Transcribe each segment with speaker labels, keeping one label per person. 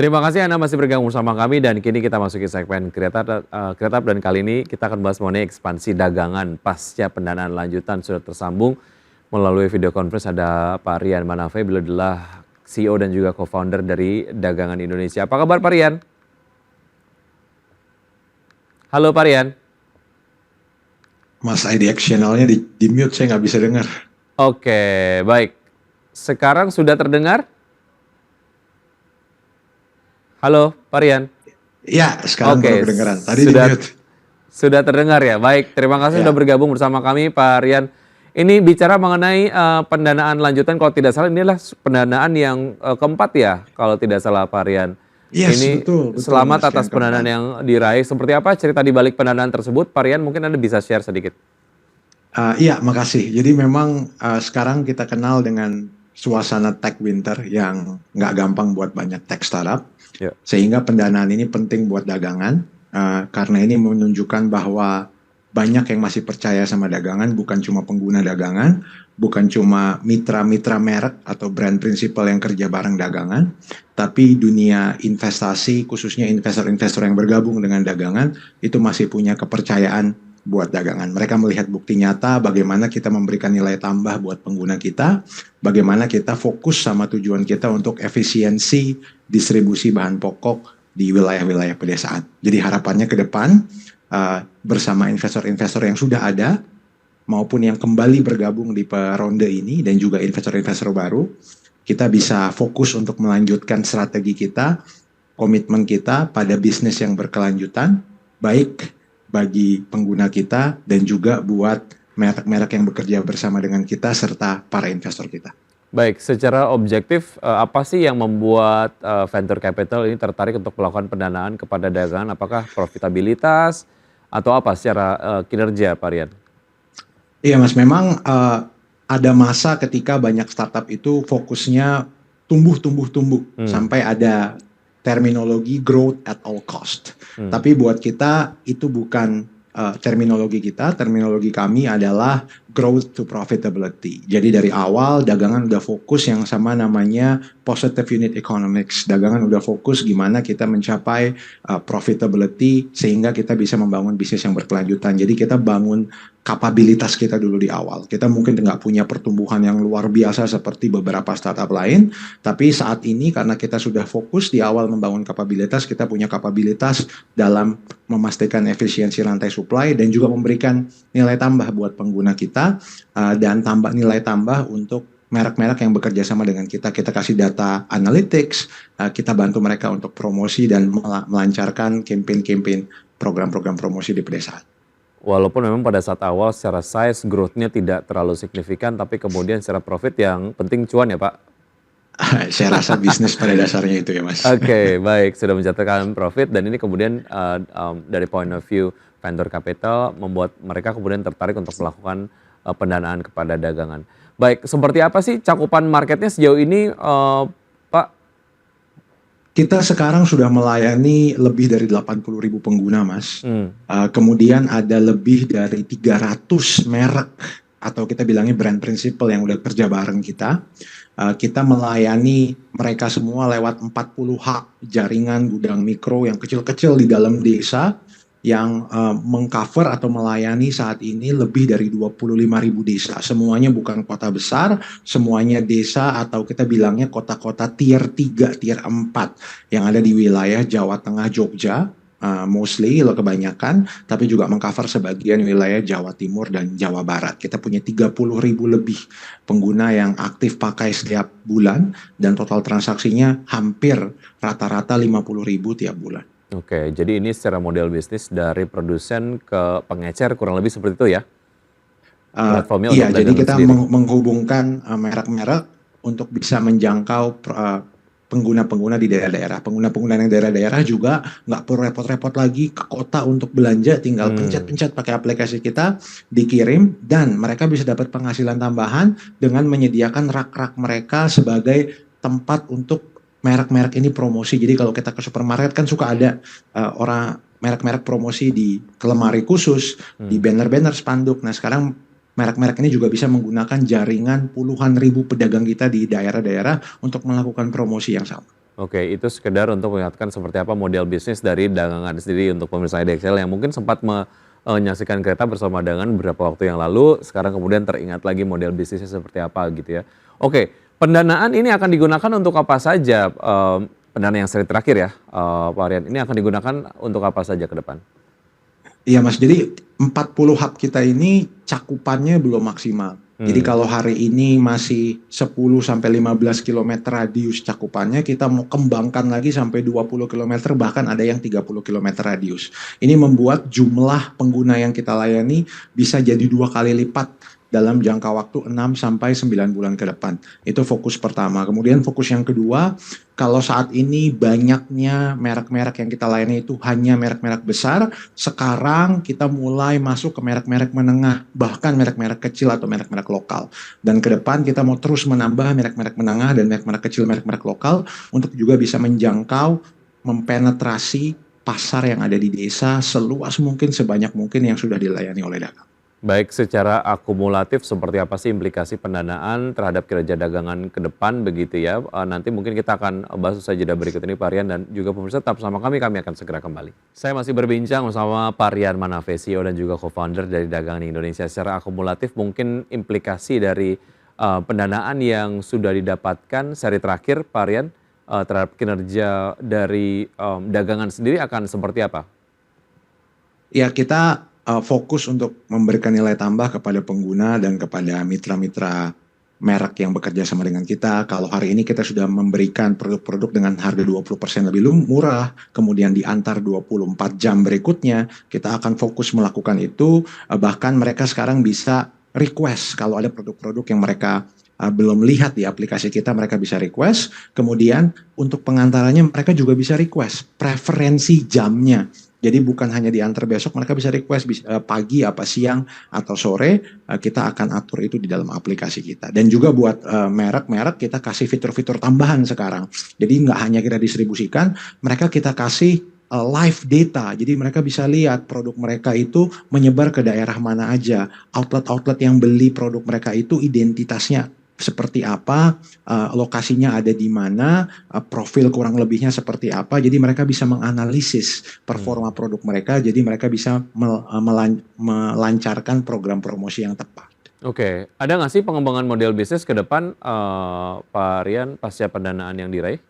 Speaker 1: Terima kasih Anda masih bergabung bersama kami dan kini kita masuki segmen Kreatif dan kali ini kita akan bahas mengenai ekspansi dagangan pasca pendanaan lanjutan. Sudah tersambung melalui video conference ada Pak Rian Manafe, beliau adalah CEO dan juga co-founder dari Dagangan Indonesia. Apa kabar Pak Rian? Halo Pak Rian.
Speaker 2: Mas IDX channelnya di mute, saya nggak bisa dengar.
Speaker 1: Oke, baik. Sekarang sudah terdengar? Halo, Pak Rian.
Speaker 2: Ya, sekarang baru kedengaran. Tadi di mute.
Speaker 1: Sudah terdengar ya. Baik, terima kasih sudah bergabung bersama kami, Pak Rian. Ini bicara mengenai pendanaan lanjutan, kalau tidak salah ini adalah pendanaan yang keempat ya, kalau tidak salah Pak Rian.
Speaker 2: Yes,
Speaker 1: ini
Speaker 2: betul,
Speaker 1: selamat
Speaker 2: Mas,
Speaker 1: atas pendanaan yang diraih. Seperti apa cerita di balik pendanaan tersebut, Pak Rian? Mungkin Anda bisa share sedikit.
Speaker 2: Iya, makasih. Jadi memang sekarang kita kenal dengan suasana tech winter yang nggak gampang buat banyak tech startup. Sehingga pendanaan ini penting buat dagangan, karena ini menunjukkan bahwa banyak yang masih percaya sama dagangan, bukan cuma pengguna dagangan, bukan cuma mitra-mitra merek atau brand principal yang kerja bareng dagangan, tapi dunia investasi, khususnya investor-investor yang bergabung dengan dagangan, itu masih punya kepercayaan buat dagangan. Mereka melihat bukti nyata bagaimana kita memberikan nilai tambah buat pengguna kita, bagaimana kita fokus sama tujuan kita untuk efisiensi distribusi bahan pokok di wilayah-wilayah pedesaan. Jadi harapannya ke depan bersama investor-investor yang sudah ada maupun yang kembali bergabung di ronde ini dan juga investor-investor baru, kita bisa fokus untuk melanjutkan strategi kita, komitmen kita pada bisnis yang berkelanjutan, baik bagi pengguna kita dan juga buat merek-merek yang bekerja bersama dengan kita serta para investor kita.
Speaker 1: Baik, secara objektif apa sih yang membuat venture capital ini tertarik untuk melakukan pendanaan kepada dagangan? Apakah profitabilitas atau apa secara kinerja, Pak Rian?
Speaker 2: Iya Mas, memang ada masa ketika banyak startup itu fokusnya tumbuh sampai ada terminologi growth at all cost. Tapi buat kita itu bukan terminologi kita, terminologi kami adalah growth to profitability. Jadi dari awal dagangan udah fokus yang sama namanya positive unit economics. Dagangan udah fokus gimana kita mencapai profitability sehingga kita bisa membangun bisnis yang berkelanjutan. Jadi kita bangun kapabilitas kita dulu di awal. Kita mungkin nggak punya pertumbuhan yang luar biasa seperti beberapa startup lain, tapi saat ini karena kita sudah fokus di awal membangun kapabilitas, kita punya kapabilitas dalam memastikan efisiensi rantai supply dan juga memberikan nilai tambah buat pengguna kita dan nilai tambah untuk merek-merek yang bekerja sama dengan kita. Kita kasih data analytics, kita bantu mereka untuk promosi dan melancarkan campaign-campaign program-program promosi di pedesaan.
Speaker 1: Walaupun memang pada saat awal secara size growth-nya tidak terlalu signifikan, tapi kemudian secara profit yang penting cuan ya Pak?
Speaker 2: Saya rasa bisnis pada dasarnya itu ya Mas.
Speaker 1: Oke, baik. Sudah mencatatkan profit dan ini kemudian dari point of view vendor capital membuat mereka kemudian tertarik untuk melakukan pendanaan kepada dagangan. Baik, seperti apa sih cakupan marketnya sejauh ini Pak?
Speaker 2: Kita sekarang sudah melayani lebih dari 80.000 pengguna, Mas. Kemudian ada lebih dari 300 merek atau kita bilangnya brand principal yang udah kerja bareng kita. Kita melayani mereka semua lewat 40 hub jaringan gudang mikro yang kecil-kecil di dalam desa yang mengcover atau melayani saat ini lebih dari 25.000 desa. Semuanya bukan kota besar, semuanya desa atau kita bilangnya kota-kota tier 3, tier 4 yang ada di wilayah Jawa Tengah, Jogja, mostly kebanyakan, tapi juga mengcover sebagian wilayah Jawa Timur dan Jawa Barat. Kita punya 30.000 lebih pengguna yang aktif pakai setiap bulan dan total transaksinya hampir rata-rata 50.000 tiap bulan.
Speaker 1: Oke, jadi ini secara model bisnis dari produsen ke pengecer kurang lebih seperti itu ya?
Speaker 2: Platformnya iya, jadi kita menghubungkan merek-merek untuk bisa menjangkau pengguna-pengguna di daerah-daerah. Pengguna-pengguna yang daerah-daerah juga nggak perlu repot-repot lagi ke kota untuk belanja, tinggal pencet-pencet pakai aplikasi kita, dikirim, dan mereka bisa dapat penghasilan tambahan dengan menyediakan rak-rak mereka sebagai tempat untuk merek-merek ini promosi. Jadi kalau kita ke supermarket kan suka ada orang merek-merek promosi di lemari khusus, di banner-banner spanduk. Nah sekarang merek-merek ini juga bisa menggunakan jaringan puluhan ribu pedagang kita di daerah-daerah untuk melakukan promosi yang sama.
Speaker 1: Oke, itu sekedar untuk mengingatkan seperti apa model bisnis dari dagangan sendiri untuk pemirsa IDXL yang mungkin sempat menyaksikan kereta bersama dagangan beberapa waktu yang lalu, sekarang kemudian teringat lagi model bisnisnya seperti apa gitu ya. Oke, pendanaan ini akan digunakan untuk apa saja? Pendanaan yang seri terakhir ya, Pak Aryan, ini akan digunakan untuk apa saja ke depan?
Speaker 2: Iya Mas, jadi 40 hub kita ini cakupannya belum maksimal. Jadi kalau hari ini masih 10 sampai 15 km radius cakupannya, kita mau kembangkan lagi sampai 20 km, bahkan ada yang 30 km radius. Ini membuat jumlah pengguna yang kita layani bisa jadi 2 kali lipat dalam jangka waktu 6 sampai 9 bulan ke depan. Itu fokus pertama. Kemudian fokus yang kedua, kalau saat ini banyaknya merek-merek yang kita layani itu hanya merek-merek besar, sekarang kita mulai masuk ke merek-merek menengah, bahkan merek-merek kecil atau merek-merek lokal. Dan ke depan kita mau terus menambah merek-merek menengah dan merek-merek kecil, merek-merek lokal untuk juga bisa menjangkau, mempenetrasi pasar yang ada di desa seluas mungkin, sebanyak mungkin yang sudah dilayani oleh dagang.
Speaker 1: Baik, secara akumulatif seperti apa sih implikasi pendanaan terhadap kinerja dagangan ke depan begitu ya. Nanti mungkin kita akan bahas usai jeda berikut ini Pak Rian, dan juga pemirsa tetap bersama kami akan segera kembali. Saya masih berbincang bersama Pak Rian Manafe, CEO dan juga co-founder dari Dagangan Indonesia. Secara akumulatif mungkin implikasi dari pendanaan yang sudah didapatkan seri terakhir Pak Rian terhadap kinerja dari dagangan sendiri akan seperti apa?
Speaker 2: Ya, kita fokus untuk memberikan nilai tambah kepada pengguna dan kepada mitra-mitra merek yang bekerja sama dengan kita. Kalau hari ini kita sudah memberikan produk-produk dengan harga 20% lebih murah, kemudian diantar 24 jam berikutnya, kita akan fokus melakukan itu. Bahkan mereka sekarang bisa request kalau ada produk-produk yang mereka belum lihat di aplikasi kita, mereka bisa request. Kemudian untuk pengantarannya mereka juga bisa request preferensi jamnya. Jadi bukan hanya diantar besok, mereka bisa request pagi, apa siang, atau sore, kita akan atur itu di dalam aplikasi kita. Dan juga buat merek-merek kita kasih fitur-fitur tambahan sekarang. Jadi nggak hanya kita distribusikan, mereka kita kasih live data. Jadi mereka bisa lihat produk mereka itu menyebar ke daerah mana aja. Outlet-outlet yang beli produk mereka itu identitasnya seperti apa, lokasinya ada di mana, profil kurang lebihnya seperti apa. Jadi mereka bisa menganalisis performa produk mereka, jadi mereka bisa melancarkan program promosi yang tepat.
Speaker 1: Oke, ada nggak sih pengembangan model bisnis ke depan Pak Rian pasca pendanaan yang diraih?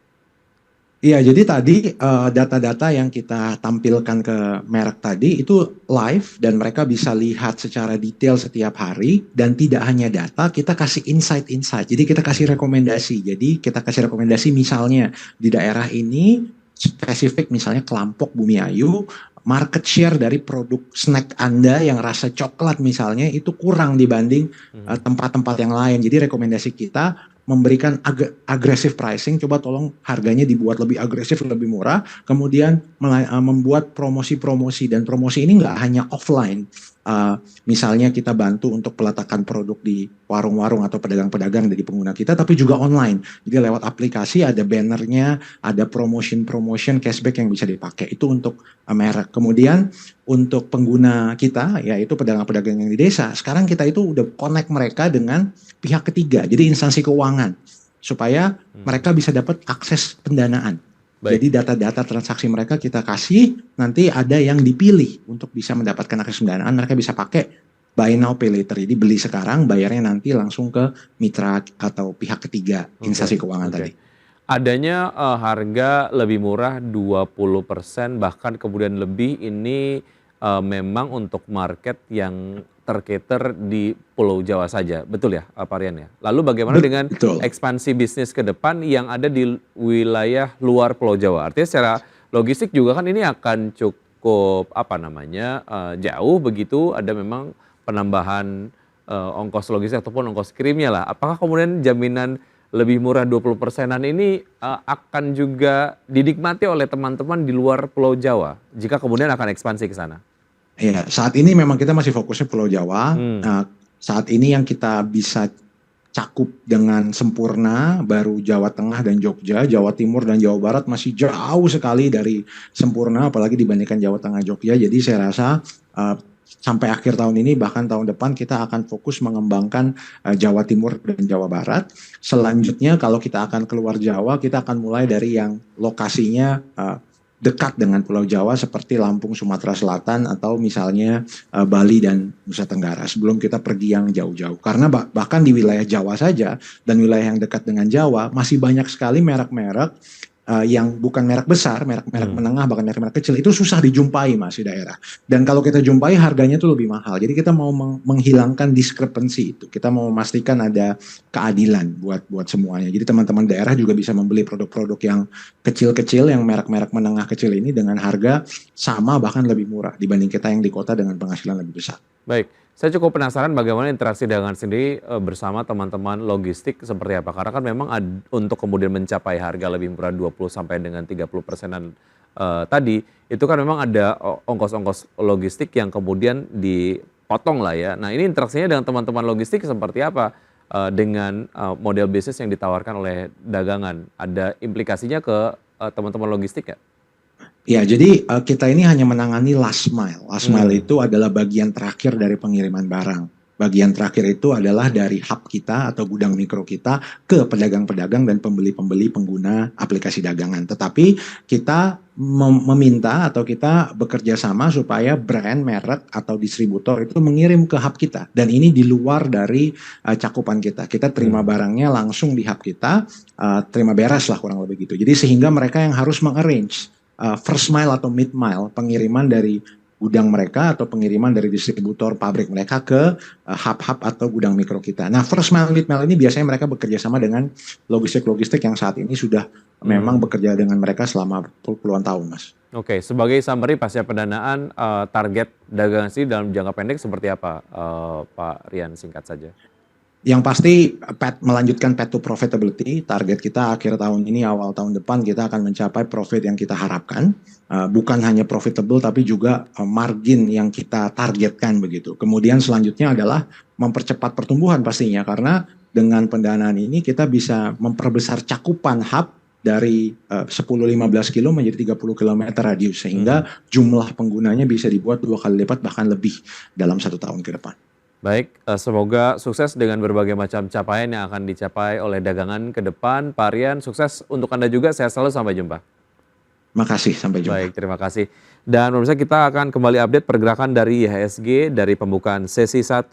Speaker 2: Iya, jadi tadi data-data yang kita tampilkan ke merek tadi itu live dan mereka bisa lihat secara detail setiap hari, dan tidak hanya data, kita kasih insight-insight. Jadi kita kasih rekomendasi. Jadi kita kasih rekomendasi misalnya di daerah ini spesifik, misalnya kelompok Bumi Ayu, market share dari produk snack Anda yang rasa coklat misalnya itu kurang dibanding tempat-tempat yang lain. Jadi rekomendasi kita memberikan agresif pricing, coba tolong harganya dibuat lebih agresif, lebih murah, kemudian membuat promosi-promosi, dan promosi ini nggak hanya offline. Misalnya kita bantu untuk peletakan produk di warung-warung atau pedagang-pedagang dari pengguna kita, tapi juga online. Jadi lewat aplikasi ada bannernya, ada promotion cashback yang bisa dipakai. Itu untuk merek. Kemudian untuk pengguna kita, yaitu pedagang-pedagang yang di desa, sekarang kita itu udah connect mereka dengan pihak ketiga, jadi instansi keuangan, supaya mereka bisa dapat akses pendanaan. Baik. Jadi data-data transaksi mereka kita kasih, nanti ada yang dipilih untuk bisa mendapatkan akses pendanaan, mereka bisa pakai buy now pay later. Jadi beli sekarang, bayarnya nanti langsung ke mitra atau pihak ketiga, instansi keuangan tadi.
Speaker 1: Adanya harga lebih murah 20%, bahkan kemudian lebih, ini memang untuk market yang tercater di Pulau Jawa saja, betul ya Pak Rian ya? Lalu bagaimana dengan ekspansi bisnis ke depan yang ada di wilayah luar Pulau Jawa? Artinya secara logistik juga kan ini akan cukup jauh begitu, ada memang penambahan ongkos logistik ataupun ongkos kirimnya lah. Apakah kemudian jaminan lebih murah 20%-an ini akan juga dinikmati oleh teman-teman di luar Pulau Jawa jika kemudian akan ekspansi ke sana?
Speaker 2: Iya, saat ini memang kita masih fokusnya Pulau Jawa. Nah, saat ini yang kita bisa cakup dengan sempurna baru Jawa Tengah dan Jogja. Jawa Timur dan Jawa Barat masih jauh sekali dari sempurna, apalagi dibandingkan Jawa Tengah Jogja. Jadi saya rasa sampai akhir tahun ini bahkan tahun depan kita akan fokus mengembangkan Jawa Timur dan Jawa Barat. Selanjutnya kalau kita akan keluar Jawa, kita akan mulai dari yang lokasinya dekat dengan Pulau Jawa seperti Lampung, Sumatera Selatan atau misalnya Bali dan Nusa Tenggara sebelum kita pergi yang jauh-jauh. Karena bahkan di wilayah Jawa saja dan wilayah yang dekat dengan Jawa masih banyak sekali merek-merek yang bukan merek besar, merek-merek menengah, bahkan merek-merek kecil itu susah dijumpai Mas di daerah. Dan kalau kita jumpai harganya tuh lebih mahal. Jadi kita mau menghilangkan diskrepensi itu. Kita mau memastikan ada keadilan buat semuanya. Jadi teman-teman daerah juga bisa membeli produk-produk yang kecil-kecil, yang merek-merek menengah kecil ini dengan harga sama bahkan lebih murah dibanding kita yang di kota dengan penghasilan lebih besar.
Speaker 1: Baik. Saya cukup penasaran bagaimana interaksi dagangan sendiri bersama teman-teman logistik seperti apa. Karena kan memang untuk kemudian mencapai harga lebih murah 20 sampai dengan 30%-an tadi, itu kan memang ada ongkos-ongkos logistik yang kemudian dipotong lah ya. Nah ini interaksinya dengan teman-teman logistik seperti apa dengan model bisnis yang ditawarkan oleh dagangan? Ada implikasinya ke teman-teman logistik ya?
Speaker 2: Ya, jadi kita ini hanya menangani last mile. Last mile itu adalah bagian terakhir dari pengiriman barang. Bagian terakhir itu adalah dari hub kita atau gudang mikro kita ke pedagang-pedagang dan pembeli-pembeli pengguna aplikasi dagangan. Tetapi kita meminta atau kita bekerja sama supaya brand, merek atau distributor itu mengirim ke hub kita. Dan ini di luar dari cakupan kita. Kita terima barangnya langsung di hub kita, terima beres lah kurang lebih gitu. Jadi sehingga mereka yang harus mengarrange first mile atau mid mile pengiriman dari gudang mereka atau pengiriman dari distributor pabrik mereka ke hub-hub atau gudang mikro kita. Nah first mile, mid mile ini biasanya mereka bekerja sama dengan logistik-logistik yang saat ini sudah memang bekerja dengan mereka selama puluhan tahun Mas. Oke,
Speaker 1: sebagai summary pasca pendanaan target dagangan sih dalam jangka pendek seperti apa Pak Rian, singkat saja?
Speaker 2: Yang pasti melanjutkan path to profitability. Target kita akhir tahun ini, awal tahun depan kita akan mencapai profit yang kita harapkan. Bukan hanya profitable tapi juga margin yang kita targetkan begitu. Kemudian selanjutnya adalah mempercepat pertumbuhan pastinya. Karena dengan pendanaan ini kita bisa memperbesar cakupan hub dari 10-15 kilo menjadi 30 km radius. Sehingga jumlah penggunanya bisa dibuat 2 kali lipat bahkan lebih dalam 1 tahun ke depan.
Speaker 1: Baik, semoga sukses dengan berbagai macam capaian yang akan dicapai oleh dagangan ke depan. Pak Rian, sukses untuk Anda juga. Sehat selalu, sampai jumpa.
Speaker 2: Makasih, sampai jumpa.
Speaker 1: Baik, terima kasih. Dan pemirsa, kita akan kembali update pergerakan dari IHSG dari pembukaan sesi 1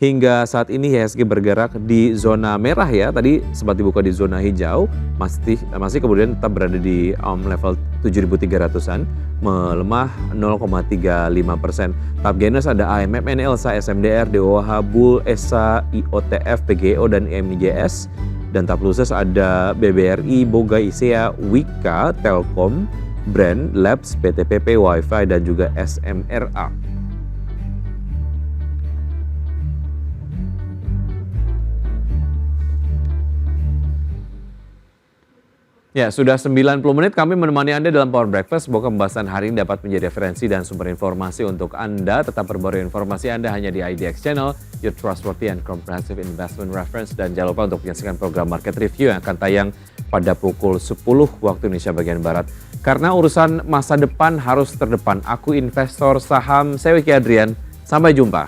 Speaker 1: hingga saat ini. IHSG bergerak di zona merah ya. Tadi sempat dibuka di zona hijau, masih kemudian tetap berada di level 7.300-an, melemah 0,35%. Top gainers ada AMF, NLSA, SMDR, DOH, BUL, ESA, IOTF, PGO, dan IMIJS. Dan top losers ada BBRI, Boga, ISEA, Wika, Telkom, Brand, Labs, PTPP, Wi-Fi, dan juga SMRA. Ya, sudah 90 menit kami menemani Anda dalam Power Breakfast. Semoga pembahasan hari ini dapat menjadi referensi dan sumber informasi untuk Anda. Tetap perbarui informasi Anda hanya di IDX Channel, your trustworthy and comprehensive investment reference. Dan jangan lupa untuk menyaksikan program Market Review yang akan tayang pada pukul 10 waktu Indonesia bagian Barat. Karena urusan masa depan harus terdepan. Aku investor saham, saya Wiki Adrian. Sampai jumpa.